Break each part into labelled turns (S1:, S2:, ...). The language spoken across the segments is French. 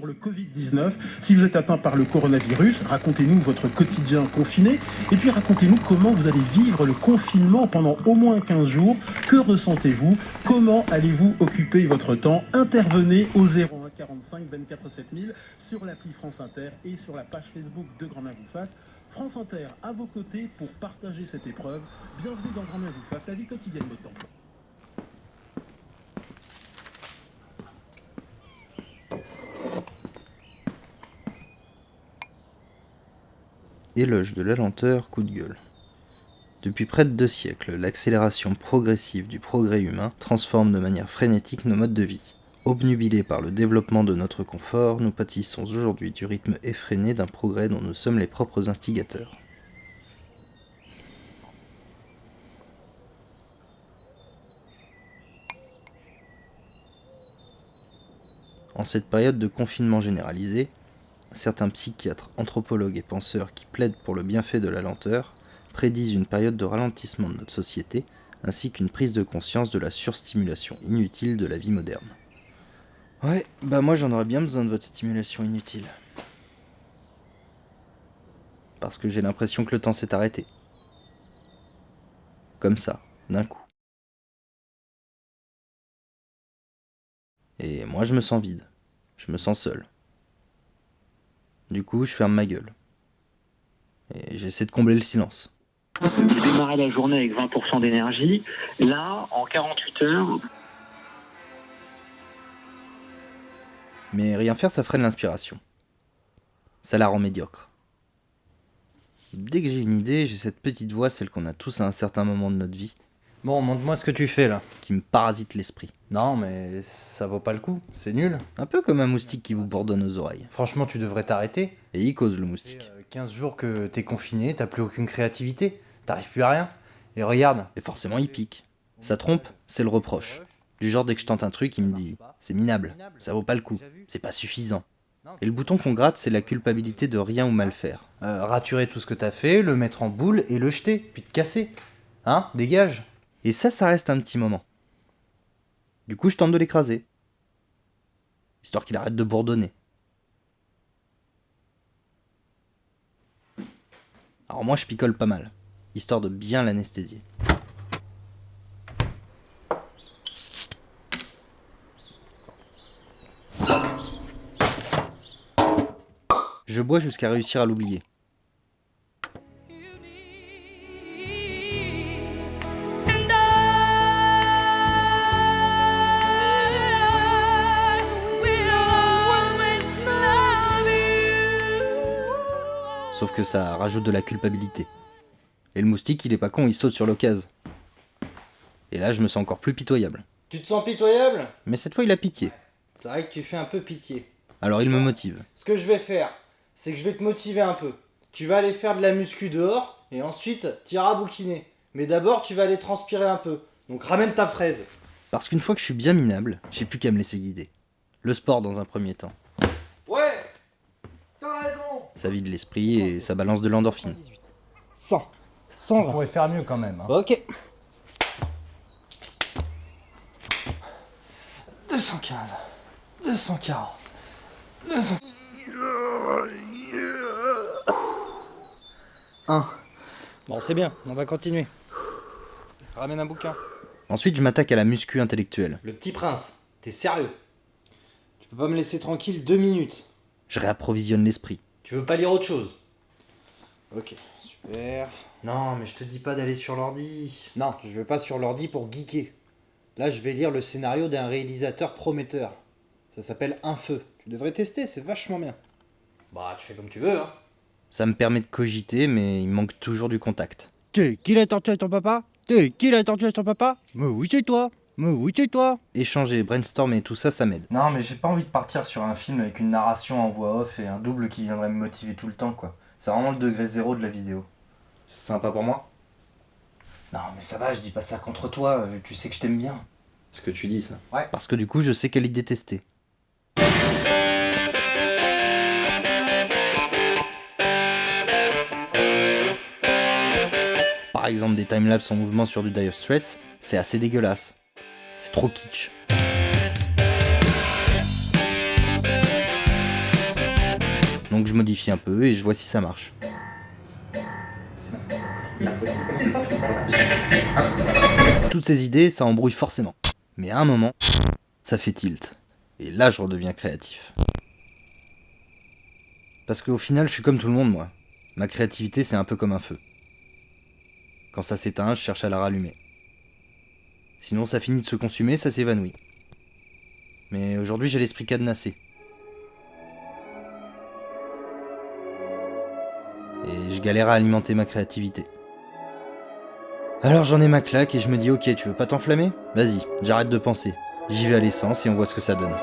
S1: sur le Covid-19. Si vous êtes atteint par le coronavirus, racontez-nous votre quotidien confiné. Et puis racontez-nous comment vous allez vivre le confinement pendant au moins 15 jours. Que ressentez-vous? Comment allez-vous occuper votre temps? Intervenez au 01 45 24 7000 sur l'appli France Inter et sur la page Facebook de Grand Main vous fasse. France Inter à vos côtés pour partager cette épreuve. Bienvenue dans Grand Main vous fasse, la vie quotidienne de temps.
S2: Éloge de la lenteur, coup de gueule. Depuis près de 2 siècles, l'accélération progressive du progrès humain transforme de manière frénétique nos modes de vie. Obnubilés par le développement de notre confort, nous pâtissons aujourd'hui du rythme effréné d'un progrès dont nous sommes les propres instigateurs. En cette période de confinement généralisé, certains psychiatres, anthropologues et penseurs qui plaident pour le bienfait de la lenteur prédisent une période de ralentissement de notre société, ainsi qu'une prise de conscience de la surstimulation inutile de la vie moderne. Ouais, bah moi j'en aurais bien besoin de votre stimulation inutile. Parce que j'ai l'impression que le temps s'est arrêté. Comme ça, d'un coup. Et moi je me sens vide. Je me sens seul. Du coup, je ferme ma gueule. Et j'essaie de combler le silence.
S3: Vous démarrez la journée avec 20% d'énergie. Là, en 48 heures...
S2: Mais rien faire, ça freine l'inspiration. Ça la rend médiocre. Dès que j'ai une idée, j'ai cette petite voix, celle qu'on a tous à un certain moment de notre vie,
S4: Bon, montre-moi ce que tu fais là.
S2: qui me parasite l'esprit.
S4: Non, mais ça vaut pas le coup, c'est nul.
S2: Un peu comme un moustique qui vous bourdonne aux oreilles.
S4: Franchement, tu devrais t'arrêter.
S2: Et il cause le moustique.
S4: 15 jours que t'es confiné, t'as plus aucune créativité, t'arrives plus à rien. Et regarde.
S2: Et forcément, il pique. Ça trompe, c'est le reproche. Du genre, dès que je tente un truc, il me dit « c'est minable, ça vaut pas le coup, c'est pas suffisant ». Et le bouton qu'on gratte, c'est la culpabilité de rien ou mal faire.
S4: Raturer tout ce que t'as fait, le mettre en boule et le jeter, puis te casser. Hein, dégage.
S2: Et ça reste un petit moment. Du coup, je tente de l'écraser. Histoire qu'il arrête de bourdonner. Alors moi, je picole pas mal. Histoire de bien l'anesthésier. Je bois jusqu'à réussir à l'oublier. Sauf que ça rajoute de la culpabilité. Et le moustique, il est pas con, il saute sur l'occasion. Et là, je me sens encore plus pitoyable.
S4: Tu te sens pitoyable?
S2: Mais cette fois, il a pitié.
S4: C'est vrai que tu fais un peu pitié.
S2: Alors il me motive.
S4: Ce que je vais faire, c'est que je vais te motiver un peu. Tu vas aller faire de la muscu dehors, et ensuite, t'iras bouquiner. Mais d'abord, tu vas aller transpirer un peu. Donc ramène ta fraise.
S2: Parce qu'une fois que je suis bien minable, j'ai plus qu'à me laisser guider. Le sport dans un premier temps.
S4: Ouais, t'as raison.
S2: Ça vide l'esprit et ça balance de l'endorphine.
S4: 100. 100. Tu pourrais faire mieux quand même. Hein.
S2: Ok.
S4: 215. 240. 200. 1. Bon, c'est bien, on va continuer. Ramène un bouquin.
S2: Ensuite, je m'attaque à la muscu intellectuelle.
S4: Le petit prince, t'es sérieux? Tu peux pas me laisser tranquille 2 minutes?
S2: Je réapprovisionne l'esprit.
S4: Tu veux pas lire autre chose? Ok, super. Non, mais je te dis pas d'aller sur l'ordi. Non, je vais pas sur l'ordi pour geeker. Là, je vais lire le scénario d'un réalisateur prometteur. Ça s'appelle Un Feu. Tu devrais tester, c'est vachement bien. Bah, tu fais comme tu veux, hein.
S2: Ça me permet de cogiter, mais il me manque toujours du contact.
S5: T'es qui l'a torturé ton papa? T'es qui l'a torturé ton papa? Mais oui, c'est toi. Mais oui, c'est toi.
S2: Échanger, brainstormer, tout ça, ça m'aide.
S4: Non, mais j'ai pas envie de partir sur un film avec une narration en voix off et un double qui viendrait me motiver tout le temps, quoi. C'est vraiment le degré zéro de la vidéo. C'est sympa pour moi? Non, mais ça va, je dis pas ça contre toi, tu sais que je t'aime bien.
S2: Ce que tu dis, ça.
S4: Ouais.
S2: Parce que du coup, je sais qu'elle est détestée. Par exemple, des timelapses en mouvement sur du Dire Straits, c'est assez dégueulasse. C'est trop kitsch. Donc je modifie un peu et je vois si ça marche. Toutes ces idées, ça embrouille forcément. Mais à un moment, ça fait tilt. Et là, je redeviens créatif. Parce qu'au final, je suis comme tout le monde, moi. Ma créativité, c'est un peu comme un feu. Quand ça s'éteint, je cherche à la rallumer. Sinon, ça finit de se consumer, ça s'évanouit. Mais aujourd'hui, j'ai l'esprit cadenassé. Et je galère à alimenter ma créativité. Alors j'en ai ma claque et je me dis ok, tu veux pas t'enflammer? Vas-y, j'arrête de penser. J'y vais à l'essence et on voit ce que ça donne.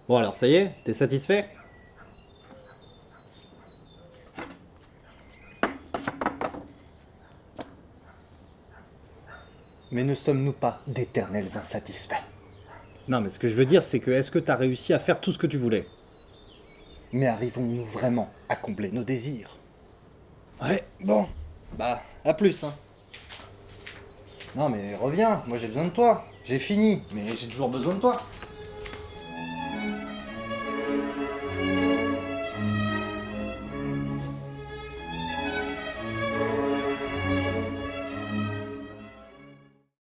S4: Bon alors, ça y est, t'es satisfait?
S5: Mais ne sommes-nous pas d'éternels insatisfaits?
S4: Non, mais ce que je veux dire, c'est que est-ce que t'as réussi à faire tout ce que tu voulais?
S5: Mais arrivons-nous vraiment à combler nos désirs?
S4: Ouais, bon. Bah, à plus, hein.
S2: Non mais reviens, moi j'ai besoin de toi. J'ai fini, mais j'ai toujours besoin de toi.